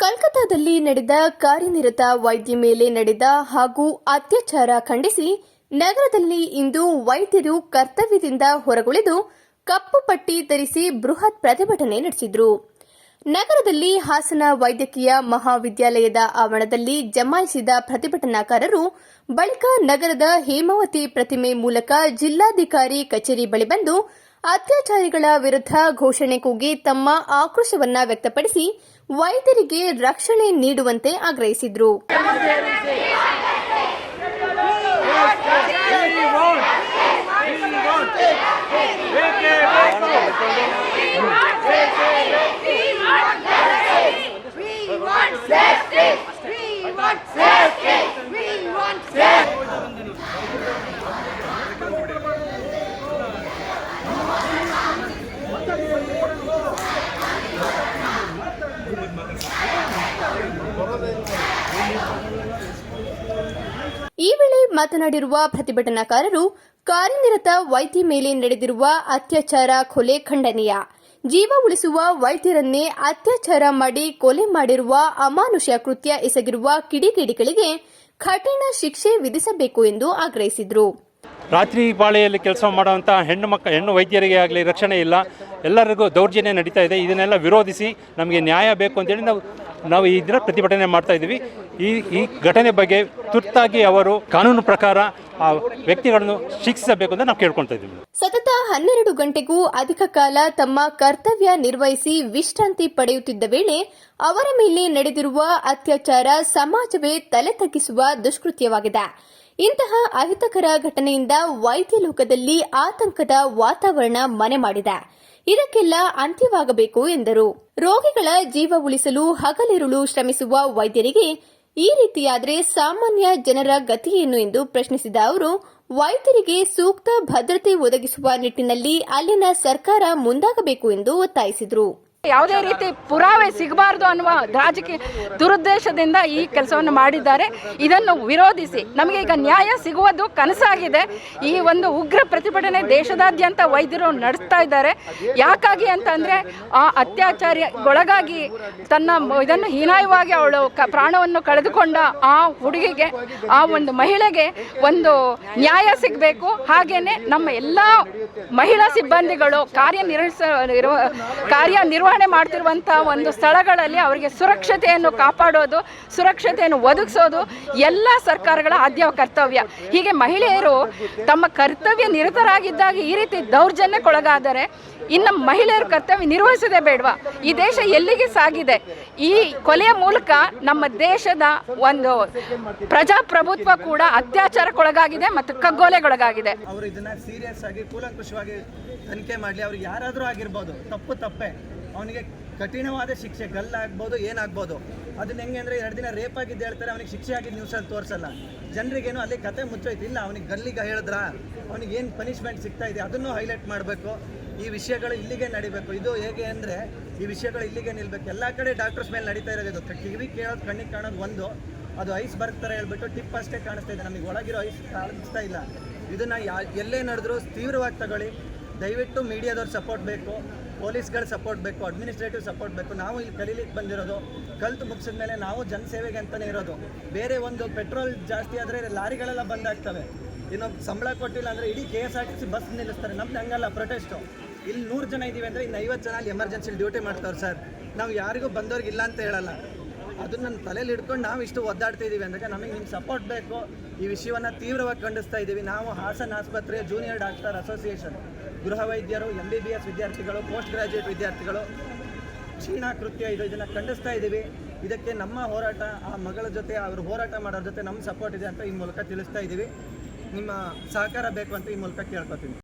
ಕಲ್ಕತ್ತಾದಲ್ಲಿ ನಡೆದ ಕಾರ್ಯನಿರತ ವೈದ್ಯ ಮೇಲೆ ನಡೆದ ಹಾಗೂ ಅತ್ಯಾಚಾರ ಖಂಡಿಸಿ ನಗರದಲ್ಲಿ ಇಂದು ವೈದ್ಯರು ಕರ್ತವ್ಯದಿಂದ ಹೊರಗುಳಿದು ಕಪ್ಪು ಪಟ್ಟಿ ಧರಿಸಿ ಬೃಹತ್ ಪ್ರತಿಭಟನೆ ನಡೆಸಿದರು. ನಗರದಲ್ಲಿ ಹಾಸನ ವೈದ್ಯಕೀಯ ಮಹಾವಿದ್ಯಾಲಯದ ಆವರಣದಲ್ಲಿ ಜಮಾಯಿಸಿದ ಪ್ರತಿಭಟನಾಕಾರರು ಬಳಿಕ ನಗರದ ಹೇಮಾವತಿ ಪ್ರತಿಮೆ ಮೂಲಕ ಜಿಲ್ಲಾಧಿಕಾರಿ ಕಚೇರಿ ಬಳಿ ಬಂದು ಅತ್ಯಾಚಾರಿಗಳ ವಿರುದ್ಧ ಘೋಷಣೆ ಕೂಗಿ ತಮ್ಮ ಆಕ್ರೋಶವನ್ನ ವ್ಯಕ್ತಪಡಿಸಿ ವೈದ್ಯರಿಗೆ ರಕ್ಷಣೆ ನೀಡುವಂತೆ ಆಗ್ರಹಿಸಿದರು. ಈ ವೇಳೆ ಮಾತನಾಡಿರುವ ಪ್ರತಿಭಟನಾಕಾರರು ಕಾರ್ಯನಿರತ ವೈದ್ಯ ಮೇಲೆ ನಡೆದಿರುವ ಅತ್ಯಾಚಾರ ಕೊಲೆ ಖಂಡನೀಯ. ಜೀವ ಉಳಿಸುವ ವೈದ್ಯರನ್ನೇ ಅತ್ಯಾಚಾರ ಮಾಡಿ ಕೊಲೆ ಮಾಡಿರುವ ಅಮಾನುಷ ಕೃತ್ಯ ಎಸಗಿರುವ ಕಿಡಿಗೇಡಿಗಳಿಗೆ ಕಠಿಣ ಶಿಕ್ಷೆ ವಿಧಿಸಬೇಕು ಎಂದು ಆಗ್ರಹಿಸಿದರು. ರಾತ್ರಿ ಪಾಳಿಯಲ್ಲಿ ಕೆಲಸ ಮಾಡುವಂಥ ಹೆಣ್ಣು ವೈದ್ಯರಿಗೆ ಆಗಲಿ ರಕ್ಷಣೆ ಇಲ್ಲ. ಎಲ್ಲರಿಗೂ ದೌರ್ಜನ್ಯ ನಡೀತಾ ಇದೆ. ಇದನ್ನೆಲ್ಲ ವಿರೋಧಿಸಿ ನಮಗೆ ನ್ಯಾಯ ಬೇಕು ಅಂತೇಳಿ ನಾವು ಈ ದಿನ ಪ್ರತಿಭಟನೆ ಮಾಡ್ತಾ ಇದ್ದೀವಿ. ಈ ಘಟನೆ ಬಗ್ಗೆ ತುರ್ತಾಗಿ ಅವರು ಕಾನೂನು ಪ್ರಕಾರ ಆ ವ್ಯಕ್ತಿಗಳನ್ನು ಶಿಕ್ಷಿಸಬೇಕು ಅಂತ ನಾವು ಕೇಳ್ಕೊಳ್ತಾ ಇದ್ದೀವಿ. ಸತತ 12 ಗಂಟೆಗೂ ಅಧಿಕ ಕಾಲ ತಮ್ಮ ಕರ್ತವ್ಯ ನಿರ್ವಹಿಸಿ ವಿಶ್ರಾಂತಿ ಪಡೆಯುತ್ತಿದ್ದ ವೇಳೆ ಅವರ ಮೇಲೆ ನಡೆದಿರುವ ಅತ್ಯಾಚಾರ ಸಮಾಜವೇ ತಲೆ ತಗ್ಗಿಸುವ ದುಷ್ಕೃತ್ಯವಾಗಿದೆ. ಇಂತಹ ಅಹಿತಕರ ಘಟನೆಯಿಂದ ವೈದ್ಯ ಲೋಕದಲ್ಲಿ ಆತಂಕದ ವಾತಾವರಣ ಮನೆ ಮಾಡಿದೆ. ಇದಕ್ಕೆಲ್ಲ ಅಂತ್ಯವಾಗಬೇಕು ಎಂದರು. ರೋಗಿಗಳ ಜೀವ ಉಳಿಸಲು ಹಗಲಿರುಳು ಶ್ರಮಿಸುವ ವೈದ್ಯರಿಗೆ ಈ ರೀತಿಯಾದರೆ ಸಾಮಾನ್ಯ ಜನರ ಗತಿಯೇನು ಎಂದು ಪ್ರಶ್ನಿಸಿದ ಅವರು, ವೈದ್ಯರಿಗೆ ಸೂಕ್ತ ಭದ್ರತೆ ಒದಗಿಸುವ ನಿಟ್ಟಿನಲ್ಲಿ ಅಲ್ಲಿನ ಸರ್ಕಾರ ಮುಂದಾಗಬೇಕು ಎಂದು ಒತ್ತಾಯಿಸಿದರು. ಯಾವುದೇ ರೀತಿ ಪುರಾವೆ ಸಿಗಬಾರದು ಅನ್ನುವ ರಾಜಕೀಯ ದುರುದ್ದೇಶದಿಂದ ಈ ಕೆಲಸವನ್ನು ಮಾಡಿದ್ದಾರೆ. ಇದನ್ನು ವಿರೋಧಿಸಿ ನಮಗೆ ಈಗ ನ್ಯಾಯ ಸಿಗುವುದು ಕನಸಾಗಿದೆ. ಈ ಒಂದು ಉಗ್ರ ಪ್ರತಿಭಟನೆ ದೇಶದಾದ್ಯಂತ ವೈದ್ಯರು ನಡೆಸ್ತಾ ಇದ್ದಾರೆ. ಯಾಕಾಗಿ ಅಂತಂದರೆ ಆ ಅತ್ಯಾಚಾರಗೊಳಗಾಗಿ ಇದನ್ನು ಹೀನಾಯವಾಗಿ ಅವಳು ಪ್ರಾಣವನ್ನು ಕಳೆದುಕೊಂಡ ಆ ಹುಡುಗಿಗೆ, ಆ ಒಂದು ಮಹಿಳೆಗೆ ಒಂದು ನ್ಯಾಯ ಸಿಗಬೇಕು. ಹಾಗೇನೆ ನಮ್ಮ ಎಲ್ಲ ಮಹಿಳಾ ಸಿಬ್ಬಂದಿಗಳು ಕಾರ್ಯನಿರ್ವಹಣೆ ಮಾಡ್ತಿರುವಂತಹ ಒಂದು ಸ್ಥಳಗಳಲ್ಲಿ ಅವರಿಗೆ ಸುರಕ್ಷತೆಯನ್ನು ಕಾಪಾಡೋದು, ಸುರಕ್ಷತೆಯನ್ನು ಒದಗಿಸೋದು ಎಲ್ಲ ಸರ್ಕಾರಗಳ ಆದ್ಯ ಕರ್ತವ್ಯ. ಹೀಗೆ ಮಹಿಳೆಯರು ತಮ್ಮ ಕರ್ತವ್ಯ ನಿರತರಾಗಿದ್ದಾಗ ಈ ರೀತಿ ದೌರ್ಜನ್ಯಕ್ಕೊಳಗಾದರೆ ಇನ್ನು ಮಹಿಳೆಯರು ಕರ್ತವ್ಯ ನಿರ್ವಹಿಸೋದೇ ಬೇಡವಾ? ಈ ದೇಶ ಎಲ್ಲಿಗೆ ಸಾಗಿದೆ? ಈ ಕೊಲೆಯ ಮೂಲಕ ನಮ್ಮ ದೇಶದ ಒಂದು ಪ್ರಜಾಪ್ರಭುತ್ವ ಕೂಡ ಅತ್ಯಾಚಾರಕ್ಕೊಳಗಾಗಿದೆ ಮತ್ತು ಕಗ್ಗೊಲೆಗೊಳಗಾಗಿದೆ. ಅವರು ಇದನ್ನ ಸೀರಿಯಸ್ ಆಗಿ ಕೂಲಂಕುಷವಾಗಿ ತನಿಖೆ ಮಾಡಲಿ. ಅವ್ರಿಗೆ ಯಾರಾದರೂ ಆಗಿರ್ಬೋದು, ತಪ್ಪೆ, ಅವನಿಗೆ ಕಠಿಣವಾದ ಶಿಕ್ಷೆ, ಗಲ್ಲಾಗ್ಬೋದು, ಏನಾಗ್ಬೋದು. ಅದನ್ನ ಹೆಂಗೆ ಅಂದರೆ 2 ದಿನ ರೇಪ್ ಆಗಿದ್ದು ಹೇಳ್ತಾರೆ, ಅವನಿಗೆ ಶಿಕ್ಷೆ ಆಗಿದ್ದು ನ್ಯೂಸಲ್ಲಿ ತೋರಿಸಲ್ಲ. ಜನರಿಗೇನು ಅಲ್ಲಿ ಕತೆ ಮುಚ್ಚೋಯ್ತು. ಇಲ್ಲ, ಅವನಿಗೆ ಗಲ್ಲಿಗೆ ಹೇಳಿದ್ರ ಅವನಿಗೆ ಏನು ಪನಿಷ್ಮೆಂಟ್ ಸಿಗ್ತಾ ಇದೆ ಅದನ್ನು ಹೈಲೈಟ್ ಮಾಡಬೇಕು. ಈ ವಿಷಯಗಳು ಇಲ್ಲಿಗೆ ನಡಿಬೇಕು. ಇದು ಹೇಗೆ ಅಂದರೆ ಈ ವಿಷಯಗಳು ಇಲ್ಲಿಗೆ ನಿಲ್ಲಬೇಕು. ಎಲ್ಲ ಕಡೆ ಡಾಕ್ಟರ್ಸ್ ಮೇಲೆ ನಡೀತಾ ಇರೋದು. ಕಿವಿ ಕೇಳೋದು, ಕಣ್ಣಿಗೆ ಕಾಣೋದು ಒಂದು, ಅದು ಐಸ್ ಬರ್ತಾರೆ ಹೇಳ್ಬಿಟ್ಟು ಟಿಪ್ ಅಷ್ಟೇ ಕಾಣಿಸ್ತಾ ಇದೆ. ನಮಗೆ ಒಳಗಿರೋ ಐಸ್ ಕಾಣಿಸ್ತಾ ಇಲ್ಲ. ಇದನ್ನು ಎಲ್ಲೇ ನಡೆದ್ರೂ ತೀವ್ರವಾಗಿ ತಗೊಳ್ಳಿ. ದಯವಿಟ್ಟು ಮೀಡಿಯಾದವ್ರು ಸಪೋರ್ಟ್ ಬೇಕು, ಪೊಲೀಸ್ಗಳ ಸಪೋರ್ಟ್ ಬೇಕು, ಅಡ್ಮಿನಿಸ್ಟ್ರೇಟಿವ್ ಸಪೋರ್ಟ್ ಬೇಕು. ನಾವು ಇಲ್ಲಿ ಕಲೀಲಿಕ್ಕೆ ಬಂದಿರೋದು, ಕಲ್ತು ಮುಗಿಸಿದ ಮೇಲೆ ನಾವು ಜನಸೇವೆಗೆ ಅಂತಲೇ ಇರೋದು. ಬೇರೆ ಒಂದು ಪೆಟ್ರೋಲ್ ಜಾಸ್ತಿ ಆದರೆ ಲಾರಿಗಳೆಲ್ಲ ಬಂದಾಗ್ತವೆ. ಇನ್ನು ಸಂಬಳ ಕೊಟ್ಟಿಲ್ಲ ಅಂದರೆ ಇಡೀ KSRTC ಬಸ್ ನಿಲ್ಲಿಸ್ತಾರೆ. ನಮ್ದು ಹಂಗಲ್ಲ ಪ್ರೊಟೆಸ್ಟು. ಇಲ್ಲಿ 100 ಜನ ಇದ್ದೀವಿ ಅಂದರೆ ಇನ್ನು 50 ಜನ ಅಲ್ಲಿ ಎಮರ್ಜೆನ್ಸಿಲಿ ಡ್ಯೂಟಿ ಮಾಡ್ತಾರೆ ಸರ್. ನಾವು ಯಾರಿಗೂ ಬಂದವ್ರಿಗೆ ಇಲ್ಲ ಅಂತ ಹೇಳಲ್ಲ. ಅದನ್ನ ನನ್ನ ತಲೆಯಲ್ಲಿ ಹಿಡ್ಕೊಂಡು ನಾವು ಇಷ್ಟು ಒದ್ದಾಡ್ತಾ ಇದ್ದೀವಿ ಅಂದಾಗ ನಮಗೆ ನಿಮ್ಮ ಸಪೋರ್ಟ್ ಬೇಕು. ಈ ವಿಷಯವನ್ನು ತೀವ್ರವಾಗಿ ಖಂಡಿಸ್ತಾ ಇದ್ದೀವಿ. ನಾವು ಹಾಸನ ಆಸ್ಪತ್ರೆ ಜೂನಿಯರ್ ಡಾಕ್ಟರ್ ಅಸೋಸಿಯೇಷನ್, ಗೃಹ ವೈದ್ಯರು, MBBS ವಿದ್ಯಾರ್ಥಿಗಳು, ಪೋಸ್ಟ್ ಗ್ರಾಜ್ಯುಯೇಟ್ ವಿದ್ಯಾರ್ಥಿಗಳು ಕ್ಷೀಣ ಕೃತ್ಯ ಇದನ್ನು ಖಂಡಿಸ್ತಾ ಇದ್ದೀವಿ. ಇದಕ್ಕೆ ನಮ್ಮ ಹೋರಾಟ, ಆ ಮಗಳ ಜೊತೆ ಅವರು ಹೋರಾಟ ಮಾಡೋರ ಜೊತೆ ನಮ್ಮ ಸಪೋರ್ಟ್ ಇದೆ ಅಂತ ಈ ಮೂಲಕ ತಿಳಿಸ್ತಾ ಇದ್ದೀವಿ. ನಿಮ್ಮ ಸಹಕಾರ ಬೇಕು ಅಂತ ಈ ಮೂಲಕ ಕೇಳ್ಕೊತೀನಿ.